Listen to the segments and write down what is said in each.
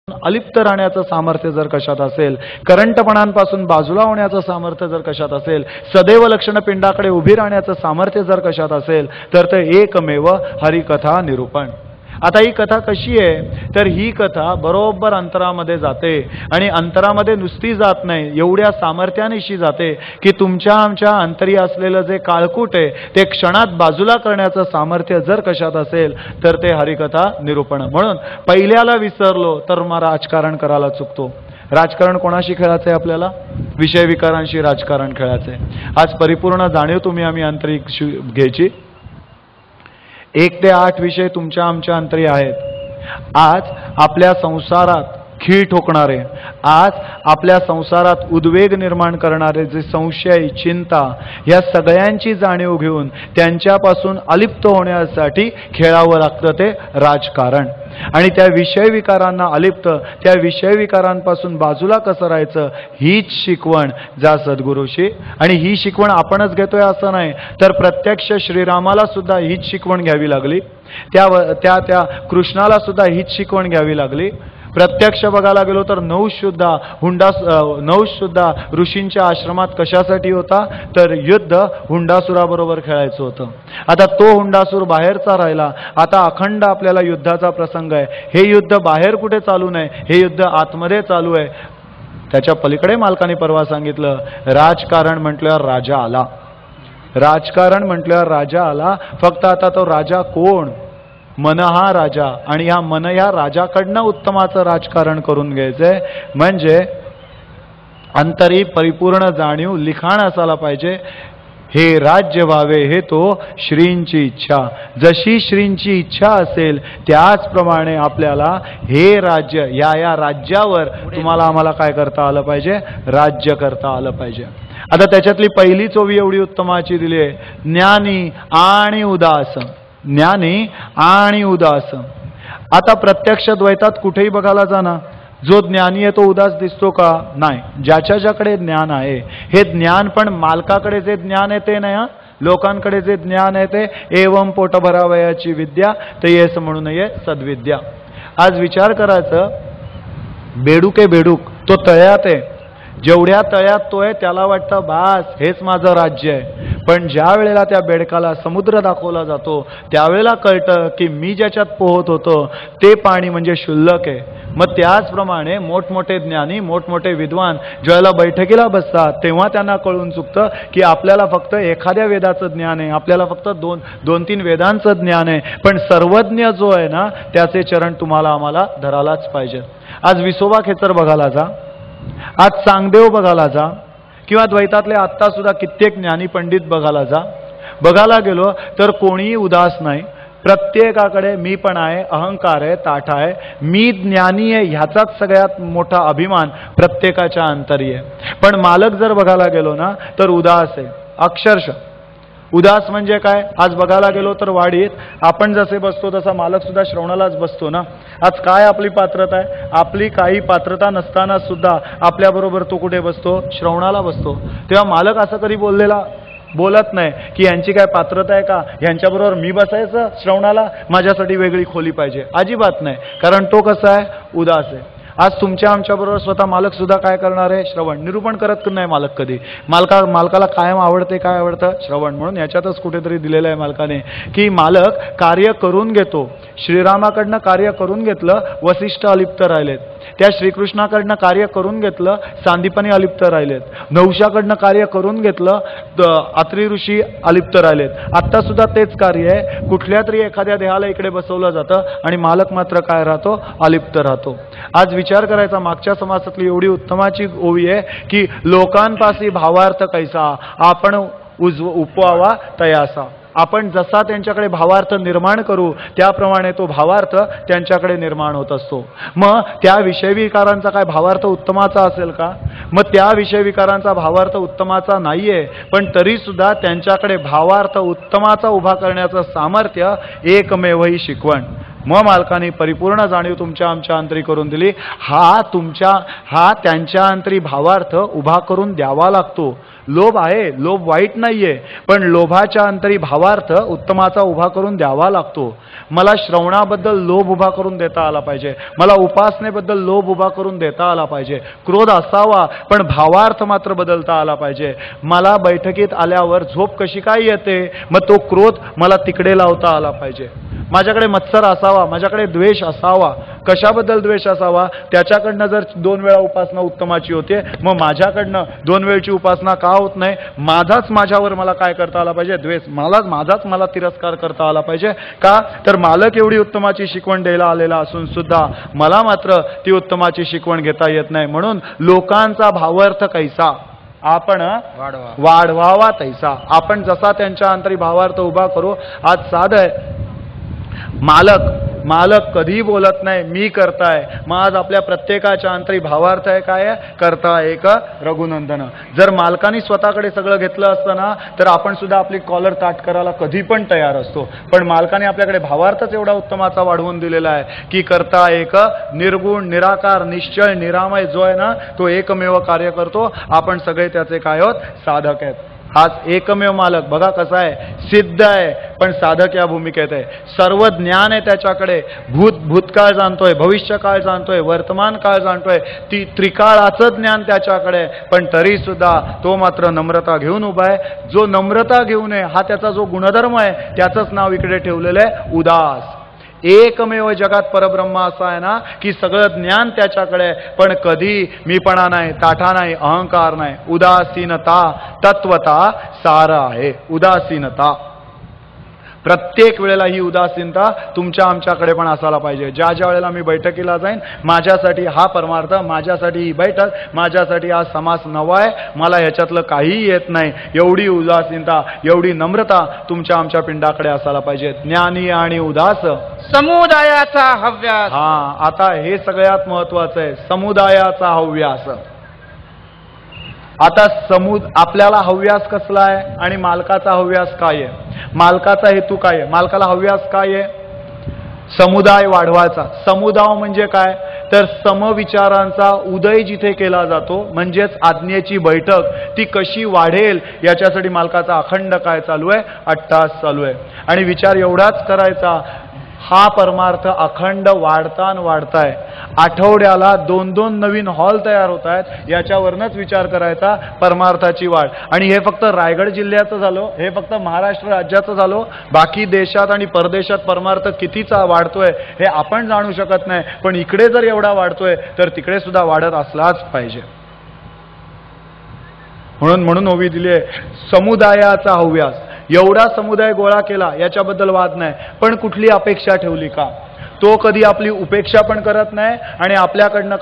अलिप्त राहण्याचं सामर्थ्य जर कशात असेल, करंटपणांपासून बाजूला होण्याचं सामर्थ्य जर कशात असेल, सदैव लक्षणपिंडाकडे उभी राहण्याचं सामर्थ्य जर कशात असेल, तर ते एकमेव हरिकथा निरूपण. आता ही कथा कशी आहे, तर ही कथा बरोबर अंतरामध्ये जाते आणि अंतरामध्ये नुसती जात नाही, एवढ्या सामर्थ्यानेशी जाते की तुमच्या आमच्या अंतरी असलेलं जे काळकूट आहे ते क्षणात बाजूला करण्याचं सामर्थ्य जर कशात असेल तर ते हरिकथा निरूपण. म्हणून पहिल्याला विसरलो तर मग राजकारण करायला चुकतो. राजकारण कोणाशी खेळायचं आहे आपल्याला? विषय विकारांशी राजकारण खेळायचं आहे. आज परिपूर्ण जाणीव तुम्ही आम्ही आंतरिक घ्यायची. 1 ते 8 विषय तुमच्या आमच्या अंतरी आहेत. आज आपल्या संसारात खीळ ठोकणारे, आज आपल्या संसारात उद्वेग निर्माण करणारे जे संशय, चिंता, या सगळ्यांची जाणीव घेऊन त्यांच्यापासून अलिप्त होण्यासाठी खेळावं लागतं ते राजकारण. आणि त्या विषय विकारांना अलिप्त, त्या विषय विकारांपासून बाजूला कसं राहायचं, हीच शिकवण जा सद्गुरूशी. आणि ही शिकवण आपणच घेतोय असं नाही, तर प्रत्यक्ष श्रीरामाला सुद्धा हीच शिकवण घ्यावी लागली, त्या कृष्णाला सुद्धा हीच शिकवण घ्यावी लागली. प्रत्यक्ष बघायला गेलो तर नहुष सुद्धा ऋषींच्या आश्रमात कशासाठी होता, तर युद्ध हुंडासुराबरोबर खेळायचं होतं. आता तो हुंडासूर बाहेरचा राहिला, आता अखंड आपल्याला युद्धाचा प्रसंग आहे. हे युद्ध बाहेर कुठे चालू नाही, हे युद्ध आतमध्ये चालू आहे. त्याच्या पलीकडे मालकाने परवा सांगितलं, राजकारण म्हटल्यावर राजा आला, राजकारण म्हटल्यावर राजा आला. फक्त आता तो राजा कोण? मन हा राजा. आणि ह्या मन या राजाकडनं उत्तमाचं राजकारण करून घ्यायचंय. म्हणजे अंतरी परिपूर्ण जाणीव, लिखाण असायला पाहिजे. हे राज्य व्हावे हे तो श्रींची इच्छा. जशी श्रींची इच्छा असेल त्याचप्रमाणे आपल्याला हे राज्य, या राज्यावर तुम्हाला आम्हाला काय करता आलं पाहिजे, राज्य करता आलं पाहिजे. आता त्याच्यातली पहिली चोवी एवढी उत्तमाची दिली आहे, ज्ञानी आणि उदास. ज्ञानी आणि उदास. आता प्रत्यक्ष द्वैतात कुठेही बघायला जाना, जो ज्ञानी आहे तो उदास दिसतो का? नाही. ज्याच्याकडे ज्ञान आहे, हे ज्ञान पण मालकाकडे जे ज्ञान आहे ते नाही, लोकांकडे जे ज्ञान आहे ते एवं पोट भरावयाची विद्या ते येस म्हणू नये सद्विद्या. आज विचार करायचं, बेडूक आहे, बेडूक तो तळ्यात आहे, जेवढ्या तळ्यात तो आहे त्याला वाटतं बास हेच माझं राज्य आहे. पण ज्या वेळेला त्या बेडकाला समुद्र दाखवला जातो त्यावेळेला कळतं की मी ज्याच्यात पोहत होतो ते पाणी म्हणजे शुल्लक आहे. मग त्याचप्रमाणे मोठमोठे ज्ञानी, मोठमोठे विद्वान ज्यावेळेला बैठकीला बसतात तेव्हा त्यांना कळून चुकतं की आपल्याला फक्त एखाद्या वेदाचं ज्ञान आहे, आपल्याला फक्त दोन तीन वेदांचं ज्ञान आहे. पण सर्वज्ञ जो आहे ना त्याचे चरण तुम्हाला आम्हाला धरायलाच पाहिजे. आज विसोबा खेचर बघायला जा, आज चांगदेव बघायला जा, किंवा द्वैतातले आत्ता सुद्धा कित्येक ज्ञानी पंडित बघायला जा. बघायला गेलो तर कोणीही उदास नाही. प्रत्येकाकडे मी पण आहे, अहंकार आहे, ताठ आहे, मी ज्ञानी आहे ह्याचाच सगळ्यात मोठा अभिमान प्रत्येकाच्या अंतरी आहे. पण मालक जर बघायला गेलो ना तर उदास आहे, अक्षरशः उदास. म्हणजे काय? आज बघायला गेलो तर वाडीत आपण जसे बसतो तसा मालक सुद्धा श्रवणालाच बसतो ना. आज काय आपली पात्रता आहे? आपली काही पात्रता नसताना सुद्धा आपल्याबरोबर तो कुठे बसतो? श्रवणाला बसतो. तेव्हा मालक असं कधी बोलत नाही की यांची काय पात्रता आहे का, यांच्याबरोबर मी बसायचं श्रवणाला, माझ्यासाठी वेगळी खोली पाहिजे. अजिबात नाही. कारण तो कसा आहे? उदास आहे. आज तुमच्या आमच्याबरोबर स्वतः मालक सुद्धा काय करणार आहे? श्रवण. निरूपण करत नाही मालक कधी. मालकाला कायम आवडते, काय आवडतं? श्रवण. म्हणून याच्यातच कुठेतरी दिलेलं आहे मालकाने की मालक कार्य करून घेतो. श्रीरामाकडनं कार्य करून घेतलं, वसिष्ठ अलिप्त राहिलेत. त्या श्रीकृष्णाकडनं कार्य करून घेतलं, सांदीपनी अलिप्त राहिलेत. नहुषाकडनं कार्य करून घेतलं, अत्री ऋषी अलिप्त राहिलेत. आत्ता सुद्धा तेच कार्य आहे. कुठल्या तरी एखाद्या देहाला इकडे बसवलं जातं आणि मालक मात्र काय राहतो? अलिप्त राहतो. आज विचार करायचा, मागच्या समासातली एवढी उत्तमाची ओवी आहे की लोकांपासी भावार्थ कैसा आपण उपवावा तयासा. आपण जसा त्यांच्याकडे भावार्थ निर्माण करू त्याप्रमाणे तो भावार्थ त्यांच्याकडे निर्माण होत असतो. मग त्या विषयविकारांचा काय भावार्थ उत्तमाचा असेल का? मग त्या विषयविकारांचा भावार्थ उत्तमाचा नाहीये, पण तरी सुद्धा त्यांच्याकडे भावार्थ उत्तमाचा उभा करण्याचं सामर्थ्य एकमेव ही शिकवण. मग मालकाने परिपूर्ण जाणीव तुमच्या आमच्या अंतरी करून दिली. हा त्यांच्या अंतरी भावार्थ उभा करून द्यावा लागतो. लोभ आहे, लोभ वाईट नाहीये, पण लोभाच्या अंतरी भावार्थ उत्तमाचा उभा करून द्यावा लागतो. मला श्रवणाबद्दल लोभ उभा करून देता आला पाहिजे, मला उपासनेबद्दल लोभ उभा करून देता आला पाहिजे. क्रोध असावा पण भावार्थ मात्र बदलता आला पाहिजे. मला बैठकीत आल्यावर झोप कशी काय येते, मग तो क्रोध मला तिकडे लावता आला पाहिजे. माझ्याकडे मत्सर असावा, माझ्याकडे द्वेष असावा. कशाबद्दल द्वेष असावा, त्याच्याकडनं जर 2 वेळा उपासना उत्तमाची होते, मग माझ्याकडनं 2 वेळची उपासना का होत नाही? माझाच माझ्यावर मला काय करता आला पाहिजे? द्वेष. माझाच मला तिरस्कार करता आला पाहिजे. का तर मालक एवढी उत्तमाची शिकवण द्यायला आलेला असून सुद्धा मला मात्र ती उत्तमाची शिकवण घेता येत नाही. म्हणून लोकांचा भावार्थ कैसा आपण वाढवावा तैसा. आपण जसा त्यांच्या अंतरी भावार्थ उभा करू. आज साध आहे, मालक कधी बोलत नाही, मी करताय. मग आज आपल्या प्रत्येकाच्या अंतरी भावार्थ आहे काय? करता एक रघुनंदन. जर मालकाने स्वतःकडे सगळं घेतलं असतं ना, तर आपण सुद्धा आपली कॉलर ताट करायला कधी पण तयार असतो. पण मालकाने आपल्याकडे भावार्थच एवढा उत्तमाचा वाढवून दिलेला आहे की करता एक निर्गुण, निराकार, निश्चय, निरामय जो आहे ना, तो एकमेव कार्य करतो. आपण सगळे त्याचे काय आहोत? साधक आहेत. हाच एकमेव मालक बघा कसा आहे, सिद्ध आहे पण साधक या भूमिकेत आहे. सर्व ज्ञान आहे त्याच्याकडे. भूतकाळ जाणतोय, भविष्यकाळ जाणतोय, वर्तमान काळ जाणतोय. ती त्रिकाळाचं ज्ञान त्याच्याकडे आहे, पण तरी सुद्धा तो मात्र नम्रता घेऊन उभा आहे. जो नम्रता घेऊन आहे हा त्याचा जो गुणधर्म आहे, त्याचंच नाव इकडे ठेवलेलं आहे उदास. एकमेव जगात परब्रह्म असा आहे ना की सगळं ज्ञान त्याच्याकडे आहे, पण कधी मीपणा नाही, ताठा नाही, अहंकार नाही. उदासीनता तत्वता सार आहे. उदासीनता प्रत्येक वेळेला ही उदासीनता तुमच्या आमच्याकडे पण असायला पाहिजे. ज्या वेळेला मी बैठकीला जाईन, माझ्यासाठी हा परमार्थ, माझ्यासाठी ही बैठक, माझ्यासाठी हा समास नवा आहे, मला ह्याच्यातलं काहीही येत नाही, एवढी उदासीनता, एवढी नम्रता तुमच्या आमच्या पिंडाकडे असायला पाहिजे. ज्ञानी आणि उदास समुदायाचा हव्यास. आता हे सगळ्यात महत्वाचं आहे, समुदायाचा हव्यास. आता आपल्याला हव्यास कसला आहे आणि मालकाचा हव्यास काय आहे? मालकाचा हेतू काय आहे? मालकाला हव्यास काय आहे? समुदाय वाढवायचा. समुदाय म्हणजे काय? तर समविचारांचा उदय जिथे केला जातो, म्हणजेच आज्ञेची बैठक ती कशी वाढेल याच्यासाठी मालकाचा अखंड काय चालू आहे? अट्टास चालू आहे. आणि विचार एवढाच करायचा, हा परमार्थ अखंड वाढताय. आठवड्याला 2-2 नवीन हॉल तयार होत आहेत, याच्यावरनच विचार करायचा परमार्थाची वाढ. आणि हे फक्त रायगड जिल्ह्याचं झालं, हे फक्त महाराष्ट्र राज्याचं झालं. बाकी देशात आणि परदेशात परमार्थ कितीचा वाढतोय हे आपण जाणू शकत नाही, पण इकडे जर एवढा वाढतोय तर तिकडे सुद्धा वाढत असलाच पाहिजे. म्हणून ओवी दिली आहे समुदायाचा हव्यास. एवढा समुदाय गोळा केला याच्याबद्दल वाद नाही, पण कुठली अपेक्षा ठेवली का? तो कधी आपली उपेक्षा पण करत नाही आणि आपल्याकडनं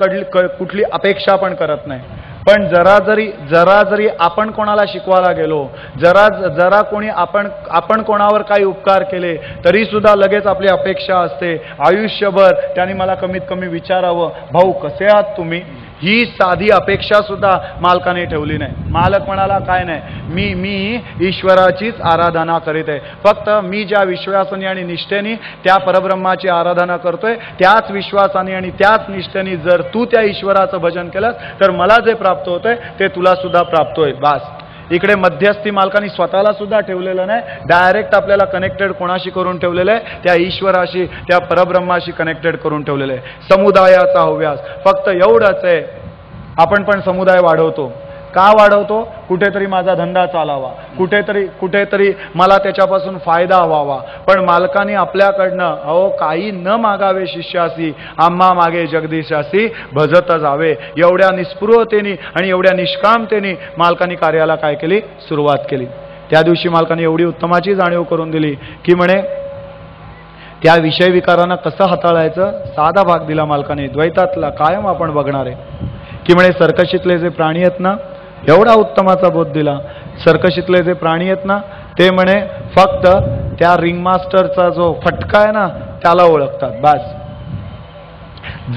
कुठली अपेक्षा पण करत नाही. पण जरा जरी आपण कोणाला शिकवायला गेलो, जरा कोणी आपण कोणावर काही उपकार केले, तरी सुद्धा लगेच आपली अपेक्षा असते आयुष्यभर त्यांनी मला कमीत कमी विचारावं, भाऊ कसे आहात तुम्ही? ही साधी अपेक्षा सुद्धा मालकाने ठेवली नाही. मालक म्हणाला काय नाही, मी ईश्वराचीच आराधना करीत आहे. फक्त मी ज्या विश्वासाने आणि निष्ठेने त्या परब्रह्माची आराधना करतोय, त्याच विश्वासाने आणि त्याच निष्ठेने जर तू त्या ईश्वराचं भजन केलंस तर मला जे प्राप्त होतंय ते तुला सुद्धा प्राप्त होईल. बास. इकडे मध्यस्थी मालकाने स्वतःला सुद्धा ठेवलेलं नाही, डायरेक्ट आपल्याला कनेक्टेड कोणाशी करून ठेवलेलं आहे? त्या ईश्वराशी, त्या परब्रह्माशी कनेक्टेड करून ठेवलेलं आहे. समुदायाचा हव्यास. फक्त एवढंच आहे, आपण पण समुदाय वाढवतो. का वाढवतो? कुठेतरी माझा धंदा चालावा, कुठेतरी मला त्याच्यापासून फायदा व्हावा. पण मालकाने आपल्याकडनं काही न मागावे शिष्यासी, आम्हा मागे जगदीशासी भजत जावे. एवढ्या निस्पृहतेने आणि एवढ्या निष्कामतेने मालकाने कार्याला काय केली? सुरुवात केली. त्या दिवशी मालकाने एवढी उत्तमाची जाणीव करून दिली की म्हणे त्या विषय विकारांना कसं हाताळायचं साधा भाग दिला मालकाने. द्वैतातला कायम आपण बघणार आहे की म्हणे सर्कशीतले जे प्राणी आहेत ना, एवढा उत्तमाचा बोध दिला. सर्कशीतले जे प्राणी आहेत ना, ते म्हणे फक्त त्या रिंग मास्टरचा जो फटका आहे ना त्याला ओळखतात. बस.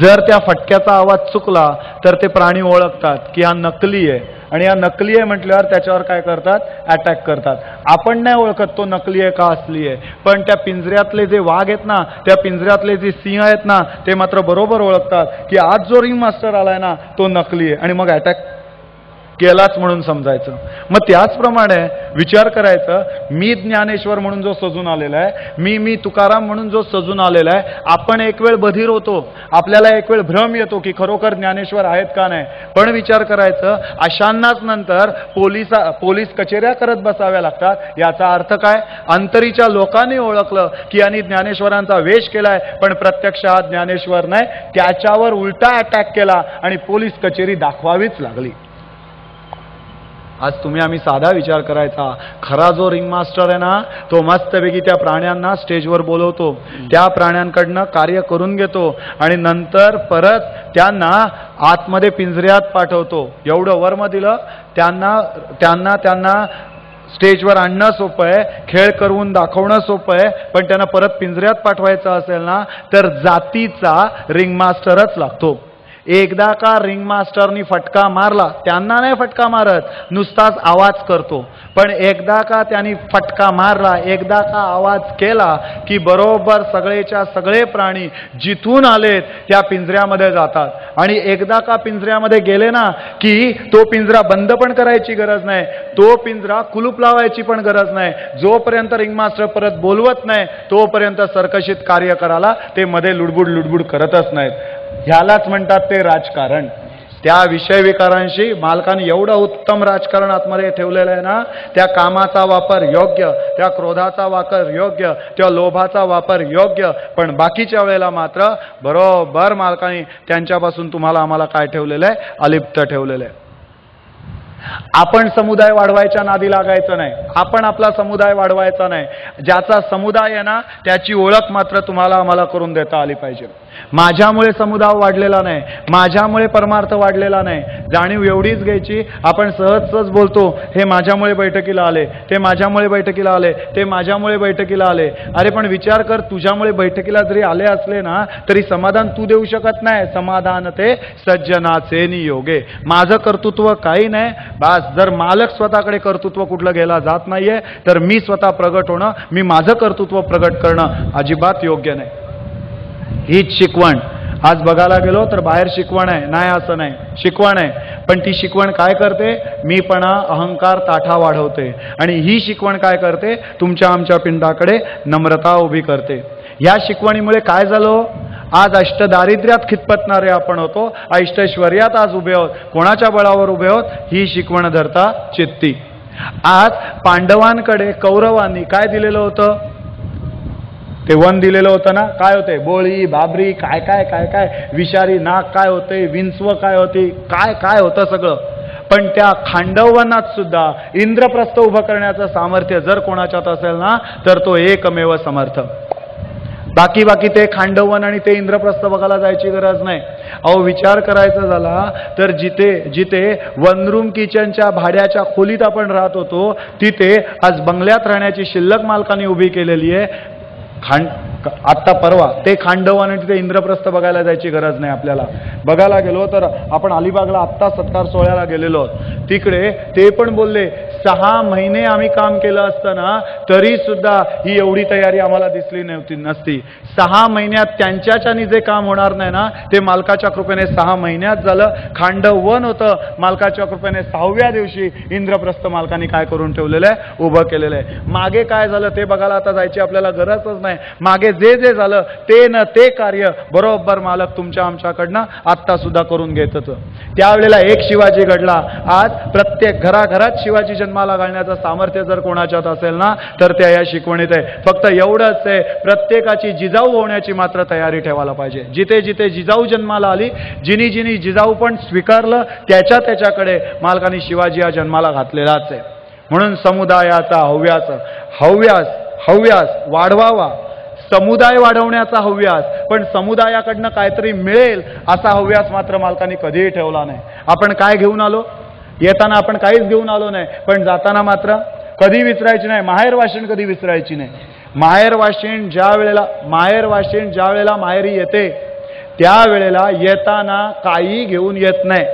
जर त्या फटक्याचा आवाज चुकला तर ते प्राणी ओळखतात की हा नकली आहे आणि या नकली आहे म्हटल्यावर त्याच्यावर काय करतात, अटॅक करतात. आपण नाही ओळखत तो नकली आहे का असली आहे, पण त्या पिंजऱ्यातले जे वाघ आहेत ना, त्या पिंजऱ्यातले जे सिंह आहेत ना, ते मात्र बरोबर ओळखतात की आज जो रिंग मास्टर आलाय ना तो नकली आहे, आणि मग अटॅक केलाच म्हणून समजायचं. मग त्याचप्रमाणे विचार करायचं, मी ज्ञानेश्वर म्हणून जो सजून आलेला आहे, मी तुकाराम म्हणून जो सजून आलेला आहे, आपण एक वेळ बधीर होतो, आपल्याला एक वेळ भ्रम येतो की खरोखर ज्ञानेश्वर आहेत का नाही. पण विचार करायचं, अशांनाच नंतर पोलीस कचेऱ्या करत बसाव्या लागतात. याचा अर्थ काय, अंतरीच्या लोकांनी ओळखलं की यांनी ज्ञानेश्वरांचा वेश केलाय, पण प्रत्यक्षात ज्ञानेश्वर नाही, त्याच्यावर उलटा अटॅक केला आणि पोलीस कचेरी दाखवावीच लागली. आज आम्ही साधा विचार करायचा, खरा जो रिंग मास्टर आहे ना तो मस्तपैकी त्या प्राण्यांना स्टेजवर बोलवतो, त्या प्राण्यांकडनं कार्य करून घेतो आणि नंतर परत त्यांना आतमध्ये पिंजऱ्यात पाठवतो. एवढं वर्म दिलं त्यांना त्यांना त्यांना स्टेजवर आणणं सोपं आहे, खेळ करून दाखवणं सोपं आहे, पण त्यांना परत पिंजऱ्यात पाठवायचं असेल ना तर जातीचा रिंग मास्टरच लागतो. एकदा का रिंग मास्टरनी फटका मारला, त्यांना नाही फटका मारत, नुसताच आवाज करतो, पण एकदा का त्यांनी फटका मारला, एकदा का आवाज केला की बरोबर सगळेच्या सगळे प्राणी जिथून आलेत त्या पिंजऱ्यामध्ये जातात. आणि एकदा का पिंजऱ्यामध्ये गेले ना की तो पिंजरा बंद पण करायची गरज नाही, तो पिंजरा कुलूप लावायची पण गरज नाही. जोपर्यंत रिंग मास्टर परत बोलवत नाही तोपर्यंत सर्कशीत कार्य करायला ते मध्ये लुडबुड करतच नाहीत. ह्यालाच म्हणतात ते राजकारण. त्या विषय विकारांशी मालकाने एवढं उत्तम राजकारण आतमध्ये ठेवलेलं आहे ना, त्या कामाचा वापर योग्य, त्या क्रोधाचा वापर योग्य, त्या लोभाचा वापर योग्य, पण बाकीच्या वेळेला मात्र बरोबर मालकाने त्यांच्यापासून तुम्हाला आम्हाला काय ठेवलेलं आहे, अलिप्त ठेवलेलं आहे. आपण समुदाय वाढवायच्या नादी लागायचं नाही, आपण आपला समुदाय वाढवायचा नाही. ज्याचा समुदाय आहे ना त्याची ओळख मात्र तुम्हाला आम्हाला करून देता आली पाहिजे. माझ्यामुळे समुदाय वाढलेला नाही, माझ्यामुळे परमार्थ वाढलेला नाही, जाणीव एवढीच घ्यायची. आपण सहज बोलतो, हे माझ्यामुळे बैठकीला आले, ते माझ्यामुळे बैठकीला आले, ते माझ्यामुळे बैठकीला आले. अरे पण विचार कर, तुझ्यामुळे बैठकीला जरी आले असले ना तरी समाधान तू देऊ शकत नाही. समाधान ते सज्जनाचे नियोगे. माझं कर्तृत्व काही नाही, बस जर मालक स्वतःकडे कर्तृत्व कुठलं गेला जात नाहीये तर मी स्वतः प्रगट होणं, मी माझं कर्तृत्व प्रगट करणं अजिबात योग्य नाही. हीच शिकवण आज बघायला गेलो तर बाहेर शिकवण आहे, नाही असं नाही, शिकवण आहे, पण ती शिकवण काय करते, मीपणा अहंकार ताठा वाढवते. आणि ही शिकवण काय करते, तुमच्या आमच्या पिंडाकडे नम्रता उभी करते. या शिकवणीमुळे काय झालं, आज अष्टदारिद्र्यात खितपतणारे आपण होतो, अष्टैश्वर्यात आज उभे आहोत. कोणाच्या बळावर उभे आहोत, ही शिकवण धरता चित्ती. आज पांडवांकडे कौरवांनी काय दिलेलं होतं, ते वन दिलेलं होतं ना, काय होते, बोळी बाबरी काय काय काय काय, विषारी नाग काय होते, विंचव काय होती, काय काय होतं सगळं. पण त्या खांडवनात सुद्धा इंद्रप्रस्थ उभं करण्याचं सामर्थ्य जर कोणाच्यात असेल ना तर तो एकमेव समर्थ. बाकी ते खांडवन आणि ते इंद्रप्रस्थ बघायला जायची गरज नाही. अहो विचार करायचा झाला तर जिथे वन रूम किचनच्या भाड्याच्या खोलीत आपण राहत होतो तिथे आज बंगल्यात राहण्याची शिल्लक मालकाने उभी केलेली आहे. आत्ता परवा ते खांडवन आणि तिथे इंद्रप्रस्थ बघायला जायची गरज नाही आपल्याला. बघायला गेलो तर आपण अलिबागला आत्ता सत्कार सोहळ्याला गेलेलो, तिकडे ते पण बोलले 6 महिने आम्ही काम केलं असताना तरी सुद्धा ही एवढी तयारी आम्हाला दिसली नसती. 6 महिन्यात त्यांच्याच्यानी जे काम होणार नाही ना ते मालकाच्या कृपेने 6 महिन्यात झालं. खांडवन होतं, मालकाच्या कृपेने 6व्या दिवशी इंद्रप्रस्थ मालकाने काय करून ठेवलेलं आहे, उभं केलेलं आहे. मागे काय झालं ते बघायला आता जायची आपल्याला गरजच नाही. मागे जे झालं ते कार्य बरोबर मालक तुमच्या आमच्याकडनं आत्ता सुद्धा करून घेत होतं. त्यावेळेला एक शिवाजी घडला. आज प्रत्येक घराघरात शिवाजी जन्माला घालण्याचं सामर्थ्य जर कोणाच्यात असेल ना तर त्या या शिकवणीत आहे. फक्त एवढंच आहे, प्रत्येकाची जिजाऊ होण्याची मात्र तयारी ठेवायला पाहिजे. जिथे जिथे जिजाऊ जन्माला आली, जिनी जिजाऊ पण स्वीकारलं, त्याच्याकडे मालकाने शिवाजी हा जन्माला घातलेलाच आहे. म्हणून समुदायाचा हव्यास वाढवावा, समुदाय वाढवण्याचा हव्यास, पण समुदायाकडनं काहीतरी मिळेल असा हव्यास मात्र मालकाने कधीही ठेवला नाही. आपण काय घेऊन आलो, येताना आपण काहीच घेऊन आलो नाही, पण जाताना मात्र कधी विसरायची नाही, माहेर वाशिण कधी विसरायची नाही. माहेर वाशिण ज्या वेळेला माहेरी येते त्यावेळेला येताना काही घेऊन येत नाही.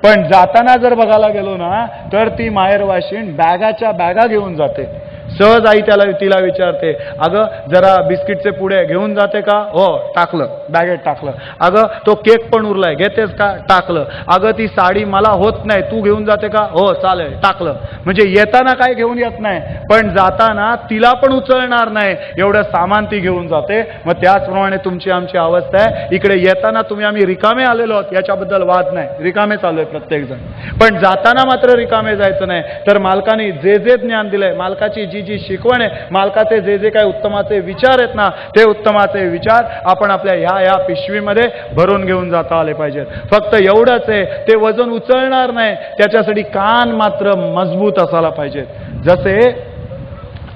पण जाताना जर बघायला गेलो ना तर ती माहेरवाशीण बॅगाच्या बॅगा घेऊन जाते. सहज आई तिला विचारते, अगं जरा बिस्किटचे पुडे घेऊन जाते का? हो टाकलं, बॅगेत टाकलं. अगं तो केक पण उरलाय, घेतेस का? टाकलं. अगं ती साडी मला होत नाही, तू घेऊन जाते का? हो चालेल, टाकलं. म्हणजे येताना काय घेऊन येत नाही, पण जाताना तिला पण उचलणार नाही एवढं सामान ती घेऊन जाते. मग त्याचप्रमाणे तुमची आमची अवस्था आहे. इकडे येताना तुम्ही आम्ही रिकामे आलेलो आहोत याच्याबद्दल वाद नाही, रिकामे चालू आहे प्रत्येक जण, पण जाताना मात्र रिकामे जायचं नाही. तर मालकाने जे जे ज्ञान दिलंय, मालकाची जी शिकवण आहे, मालकाचे जे काही उत्तमाचे विचार आहेत ना, ते उत्तमाचे विचार आपण आपल्या ह्या पिशवीमध्ये भरून घेऊन जाता आले पाहिजेत. फक्त एवढंच आहे, ते वजन उचलणार नाही, त्याच्यासाठी कान मात्र मजबूत असायला पाहिजेत. जसे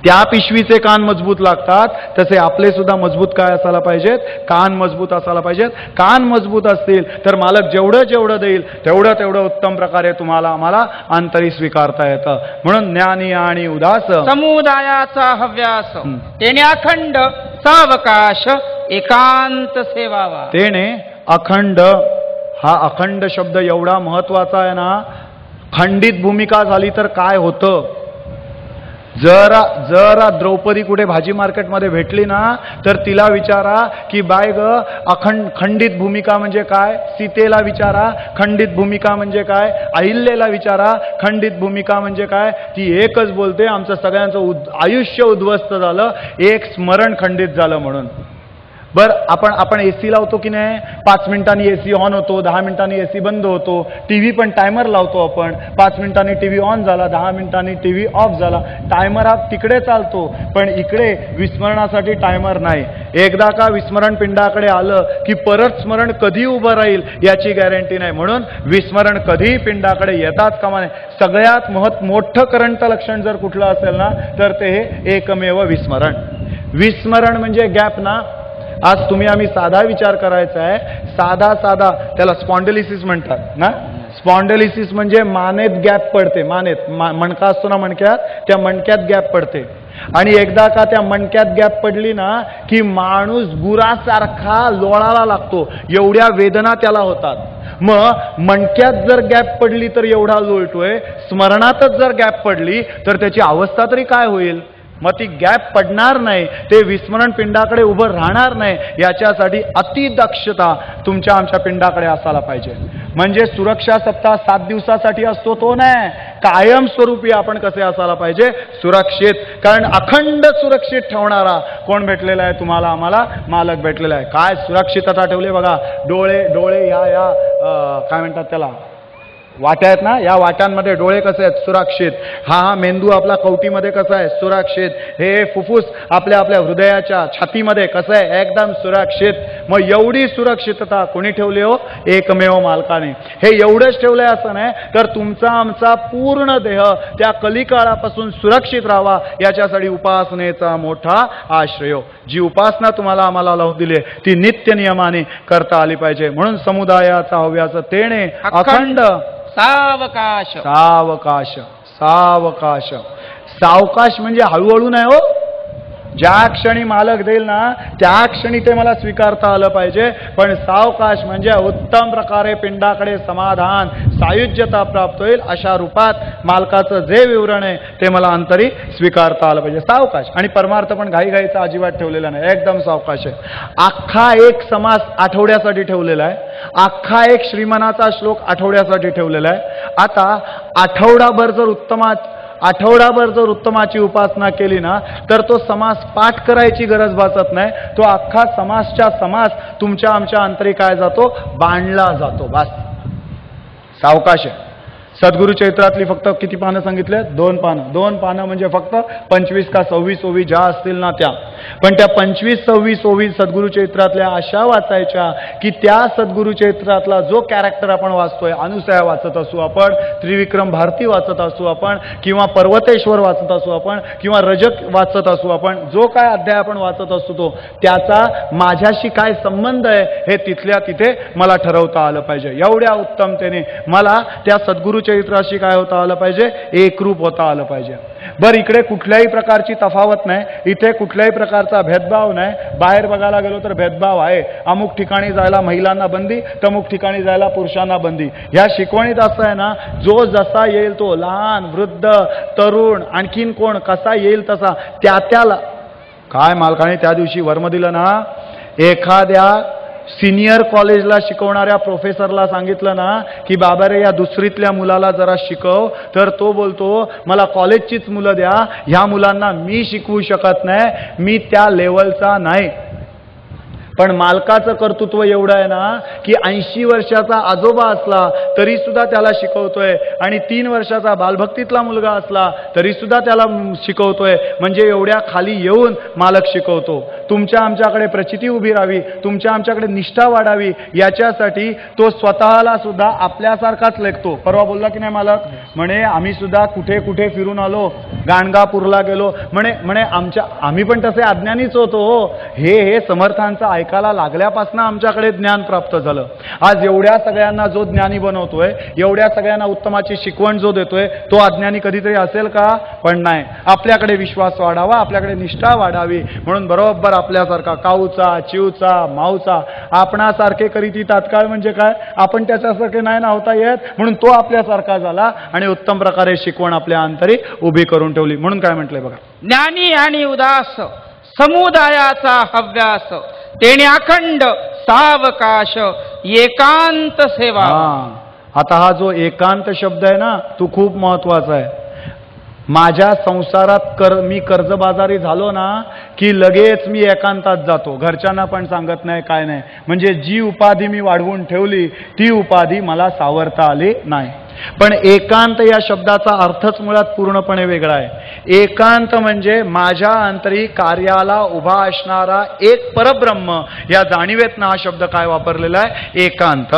त्या पिशवीचे कान मजबूत लागतात तसे आपले सुद्धा मजबूत काय असायला पाहिजेत? कान मजबूत असायला पाहिजेत. कान मजबूत असतील तर मालक जेवढं देईल तेवढं उत्तम प्रकारे तुम्हाला आम्हाला अंतरी स्वीकारता येतं. म्हणून ज्ञानी आणि उदास समुदायाचा हव्यास तेने अखंड सावकाश एकांत सेवावा. तेने अखंड, हा अखंड शब्द एवढा महत्वाचा आहे ना. खंडित भूमिका झाली तर काय होतं? जरा द्रौपदी कुठे भाजी मार्केटमध्ये भेटली ना तर तिला विचारा की बाय ग खंडित भूमिका म्हणजे काय? सीतेला विचारा खंडित भूमिका म्हणजे काय? अहिल्याला विचारा खंडित भूमिका म्हणजे काय? ती एकच बोलते, आमचं सगळ्यांचं आयुष्य उद्ध्वस्त झालं, एक स्मरण खंडित झालं म्हणून. बर आपण एसी लावतो की नाही? 5 मिनिटांनी एसी ऑन होतो, 10 मिनिटांनी एसी बंद होतो. टीव्ही पण टायमर लावतो आपण, 5 मिनिटांनी टीव्ही ऑन झाला, 10 मिनिटांनी टीव्ही ऑफ झाला. टायमर हा तिकडे चालतो, पण इकडे विस्मरणासाठी टायमर नाही. एकदा का विस्मरण पिंडाकडे आलं की परत स्मरण कधी उभं राहील याची गॅरंटी नाही. म्हणून विस्मरण कधी पिंडाकडे येताच कामा नये. सगळ्यात मोठं करंट लक्षण जर कुठलं असेल ना तर ते हे एकमेव विस्मरण. विस्मरण म्हणजे गॅप ना. आज तुम्ही आम्ही साधा विचार करायचा आहे, साधा त्याला स्पॉन्डिलिसिस म्हणतात ना. स्पॉन्डिलिसिस म्हणजे मानेत गॅप पडते, मानेत मणका असतो ना मणक्यात, त्या मणक्यात गॅप पडते. आणि एकदा का त्या मणक्यात गॅप पडली ना की माणूस गुरासारखा लोळाला लागतो, एवढ्या वेदना त्याला होतात. मग मणक्यात जर गॅप पडली तर एवढा लोळतोय, स्मरणातच जर गॅप पडली तर त्याची अवस्था तरी काय होईल? मग ती गॅप पडणार नाही, ते विस्मरण पिंडाकडे उभं राहणार नाही. याच्यासाठी अतिदक्षता तुमच्या आमच्या पिंडाकडे असायला पाहिजे. म्हणजे सुरक्षा सप्ताह 7 दिवसासाठी असतो तो नाही, कायम स्वरूपी आपण कसे असायला पाहिजे? सुरक्षित. कारण अखंड सुरक्षित ठेवणारा कोण भेटलेला आहे तुम्हाला आम्हाला? मालक भेटलेला आहे. काय सुरक्षितता ठेवली बघा. डोळे या काय म्हणतात त्याला, वाट्या आहेत ना, या वाट्यांमध्ये डोळे कसे आहेत? सुरक्षित. हा मेंदू आपला कवटीमध्ये कसा आहे? सुरक्षित. हे फुफ्फुस आपल्या हृदयाच्या छातीमध्ये कसं आहे? एकदम सुरक्षित. मग एवढी सुरक्षितता कोणी ठेवली हो? एकमेव मालकाने. हे एवढंच ठेवलंय असं नाही तर तुमचा आमचा पूर्ण देह त्या कलिकाळापासून सुरक्षित राहावा याच्यासाठी उपासनेचा मोठा आश्रय. जी उपासना तुम्हाला आम्हाला लावून दिली ती नित्य नियमाने करता आली पाहिजे. म्हणून समुदायाचा हव्यास तेने अखंड सावकाश. सावकाश म्हणजे हळूहळू नाही हो. ज्या क्षणी मालक देईल ना त्या क्षणी ते मला स्वीकारता आलं पाहिजे. पण सावकाश म्हणजे उत्तम प्रकारे पिंडाकडे समाधान सायुज्यता प्राप्त होईल अशा रूपात मालकाचं जे विवरण आहे ते मला अंतरी स्वीकारता आलं पाहिजे. सावकाश. आणि परमार्थ पण घाईघाईचा अजिबात ठेवलेला नाही, एकदम सावकाश आहे. अख्खा एक समास आठवड्यासाठी ठेवलेला आहे, अख्खा एक श्रीमनाचा श्लोक आठवड्यासाठी ठेवलेला आहे. आता आठवडाभर जर उत्तमाची उपासना केली ना तर तो समास पाठ करायची गरज भासत नाही. तो अख्खा समासच्या समास तुमच्या आमच्या अंतरी काय जातो? बांधला जातो. बस सावकाश आहे. सद्गुरु चैत्रातली फक्त किती पानं सांगितले? 2 पानं. 2 पानं म्हणजे फक्त 25 का 26 ओवी ज्या असतील ना त्या. पण त्या 25-26 ओवी सद्गुरु चैत्रातल्या अशा वाचायच्या की त्या सद्गुरु चैत्रातला जो कॅरेक्टर आपण वाचतोय, अनुसया वाचत असू आपण, त्रिविक्रम भारती वाचत असू आपण, किंवा पर्वतेश्वर वाचत असू आपण, किंवा रजक वाचत असू आपण, जो काय अध्याय आपण वाचत असतो तो त्याचा माझ्याशी काय संबंध आहे हे तिथल्या तिथे मला ठरवता आलं पाहिजे. एवढ्या उत्तमतेने मला त्या सद्गुरु गुरुचरित्राशी काय होता आलं पाहिजे, एकरूप होता आलं पाहिजे. बरं, इकडे कुठल्याही प्रकारची तफावत नाही, इथे कुठल्याही प्रकारचा भेदभाव नाही. बाहेर बघायला गेलो तर भेदभाव आहे. अमुक ठिकाणी जायला महिलांना बंदी, तमुक ठिकाणी जायला पुरुषांना बंदी. ह्या शिकवणीत असं आहे ना, जो जसा येईल तो, लहान वृद्ध तरुण आणखीन कोण कसा येईल तसा त्याला. काय मालकाने त्या दिवशी वर्म दिलं ना, एखाद्या सिनियर कॉलेजला शिकवणाऱ्या प्रोफेसरला सांगितलं ना की बाबा रे या दुसरीतल्या मुलाला जरा शिकव, तर तो बोलतो मला कॉलेजचीच मुलं द्या, ह्या मुलांना मी शिकवू शकत नाही, मी त्या लेवलचा नाही. पण मालकाचं कर्तृत्व एवढं आहे ना की 80 वर्षाचा आजोबा असला तरी सुद्धा त्याला शिकवतोय, आणि 3 वर्षाचा बालभक्तीतला मुलगा असला तरी सुद्धा त्याला शिकवतोय. म्हणजे एवढ्या खाली येऊन मालक शिकवतो. तुमच्या आमच्याकडे प्रचिती उभी राहावी, तुमच्या आमच्याकडे निष्ठा वाढावी, याच्यासाठी तो स्वतःला सुद्धा आपल्यासारखाच लेखतो. परवा बोलला की नाही मालक, म्हणे आम्ही सुद्धा कुठे कुठे फिरून आलो, गाणगापूरला गेलो, म्हणे आम्ही पण तसे अज्ञानीच होतो. हे समर्थांचं ऐकायला लागल्यापासून आमच्याकडे ज्ञान प्राप्त झालं. आज एवढ्या सगळ्यांना जो ज्ञानी बनवतोय, एवढ्या सगळ्यांना उत्तमाची शिकवण जो देतोय, तो अज्ञानी कधीतरी असेल का? पण नाही. आपल्याकडे विश्वास वाढावा, आपल्याकडे निष्ठा वाढावी म्हणून बरोबर आपल्यासारखा काऊचा, चिवचा, माऊचा आपणासारखे करीती तात्काळ. म्हणजे काय, आपण त्याच्यासारखे नाही ना होता येत, म्हणून तो आपल्यासारखा झाला आणि उत्तम प्रकारे शिकवण आपल्या अंतरी उभी करून ठेवली. म्हणून काय म्हटलंय बघा, ज्ञानी आणि उदास समुदायाचा हव्यास, तेने अखंड सावकाश एकांत सेवा. आता हा जो एकांत शब्द आहे ना, तो खूप महत्वाचा आहे. माझ्या संसारात मी कर्जबाजारी झालो ना की लगेच मी एकांतात जातो, घरच्यांना पण सांगत नाही, काय नाही. म्हणजे जी उपाधी मी वाढवून ठेवली ती उपाधी मला सावरता आली नाही. पण एकांत या शब्दाचा अर्थच मुळात पूर्णपणे वेगळा आहे. एकांत म्हणजे माझ्या अंतरी कार्याला उभा असणारा एक परब्रह्म, या जाणीवेतनं हा शब्द काय वापरलेला आहे, एकांत.